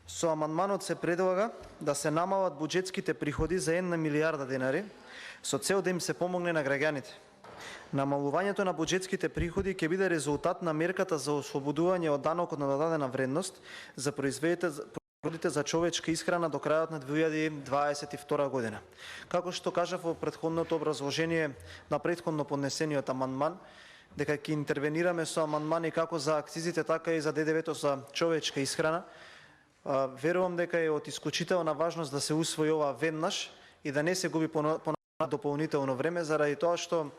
Со амандманот се предлага да се намалат буџетските приходи за 1 милијарда денари со цел да им се помогне на граѓаните. Намалувањето на буџетските приходи ќе биде резултат на мерката за ослободување од данокот на додадена вредност за производите за човечка исхрана до крајот на 2022 година. Како што кажав во претходното образложение на претходно поднесениот амандман, дека ќе интервенираме со амандмани како за акцизите, така и за ДДВ-то за човечка исхрана. Верувам дека е од исклучителна важност да се усвои ова веднаш и да не се губи дополнително време, заради тоа што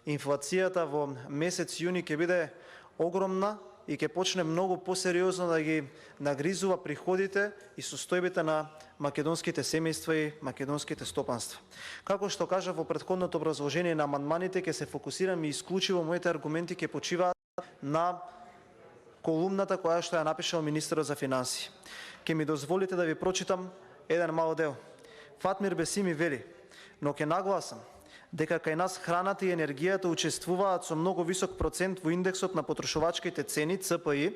инфлацијата во месец јуни ќе биде огромна и ќе почне многу посериозно да ги нагризува приходите и состојбите на македонските семејства и македонските стопанства. Како што кажав во претходното образложение на амандманите, ќе се фокусирам и исклучиво моите аргументи ќе почиваат на колумната која што ја напишал министерот за финансии. Ке ми дозволите да ви прочитам еден мал дел. Фатмир Бесими вели: но ќе нагласам дека кај нас храната и енергијата учествуваат со многу висок процент во индексот на потрошувачките цени ЦПИ,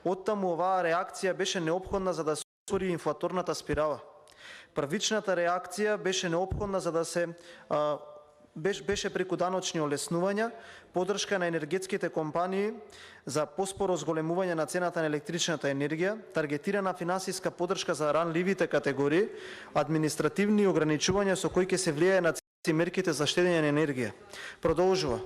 оттаму оваа реакција беше неопходна за да се отвори инфлаторната спирала. Првичната реакција беше неопходна за да се беше преку даночни олеснувања, поддршка на енергетските компании за поспоро зголемување на цената на електричната енергија, таргетирана финансиска поддршка за ранливите категории, административни ограничувања со кои ќе се влијае на мерките за штедење на енергија. Продолжува.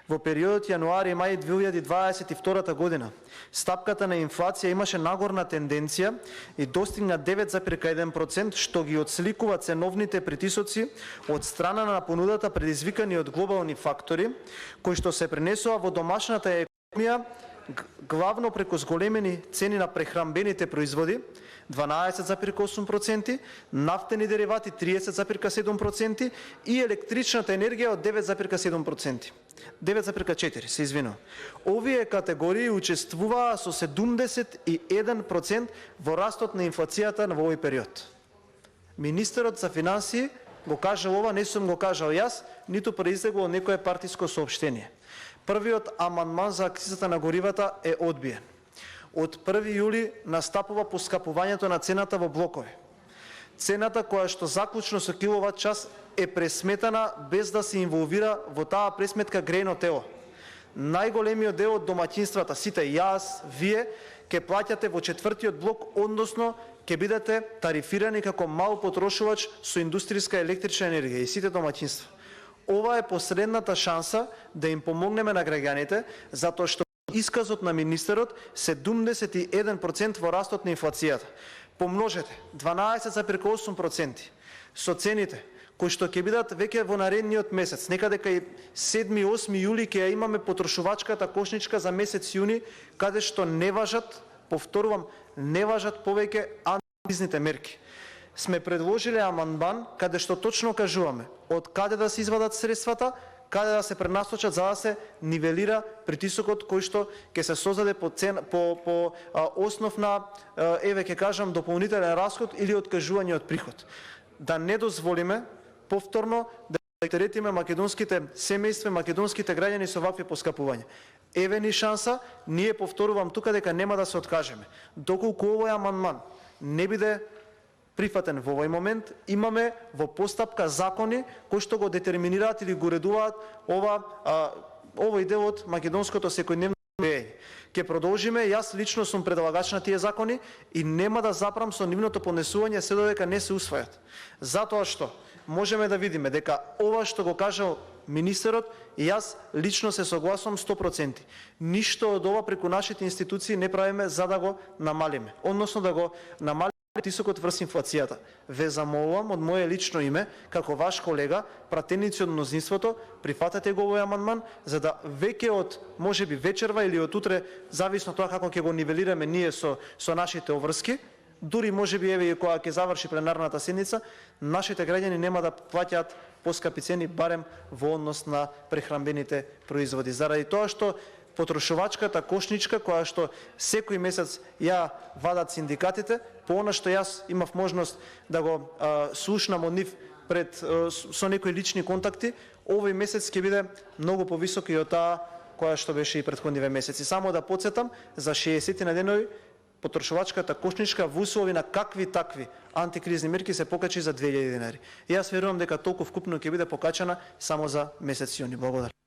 Во периодот јануари-мај 2022 година стапката на инфлација имаше нагорна тенденција и достигна 9,1%, што ги отсликува ценовните притисоци од страна на понудата предизвикани од глобални фактори, кои што се пренесува во домашната економија главно преку зголемени цени на прехранбените производи 12,8%, нафтени деривати 30,7% и електричната енергија од 9,7%. 9,4 се извинувам. Овие категории учествуваа со 71% во растот на инфлацијата во овој период. Министерот за финансии го кажал ова, не сум го кажал јас, ниту произлегло од некое партиско соопштение. Првиот амандман за акцизата на горивата е одбиен. Од 1 јули настапува поскапувањето на цената во блокови. Цената која што заклучно со киловат час е пресметана без да се инволвира во таа пресметка грејно тело. Најголемиот дел од домаќинствата, сите јас, вие, ќе плаќате во четвртиот блок, односно ќе бидете тарифирани како мал потрошувач со индустријска електрична енергија и сите домаќинства. Ова е последната шанса да им помогнеме на граѓаните, затоа што исказот на министерот 71% во растот на инфлацијата. Помножете 12,8% со цените кои што ќе бидат веќе во наредниот месец, некаде кај 7-8 јули ќе ја имаме потрошувачката кошничка за месец јуни, каде што не важат, повторувам, не важат повеќе антикризните мерки. Сме предложиле амандман каде што точно кажуваме од каде да се извадат средствата, каде да се пренасочат за да се нивелира притисокот кој што ќе се создаде по основ на, еве ќе кажам, дополнителен расход или откажување од приход. Да не дозволиме повторно да теретиме македонските семејства, македонските граѓани со вакви поскапувања. Еве ни шанса, ние повторувам тука дека нема да се откажеме. Доколку овој амандман не биде прифатен во овој момент, имаме во постапка закони кои што го детерминираат или го уредуваат овој дел од македонското секојдневно живење. Ќе продолжиме, јас лично сум предлагач на тие закони и нема да запрам со нивното понесување се додека не се усвојат. Затоа што можеме да видиме дека ова што го кажал министерот, јас лично се согласувам 100%. Ништо од ова преку нашите институции не правиме за да го намалиме, односно да го намалиме притисокот врз инфлацијата. Ве замолувам од мое лично име, како ваш колега, пратеници од мнозинството, прифатете го овој амандман, за да веќе од, можеби вечерва или од утре, зависно тоа како ќе го нивелираме ние со нашите обврски, дури можеби еве кога ќе заврши пленарната седница, нашите граѓани нема да плаќаат поскапи цени барем во однос на прехранбените производи. Заради тоа што потрошувачката кошничка која што секој месец ја вадат синдикатите, по она што јас имав можност да го слушнам од нив со некои лични контакти, овој месец ќе биде многу повисок и од таа која што беше и претходниве месеци. Само да потсетам, за 60 на денови потрошувачката кошничка во услови на какви такви антикризни мерки се покачи за 2000 денари. И јас верувам дека толку вкупно ќе биде покачана само за месец јуни. Благодарам.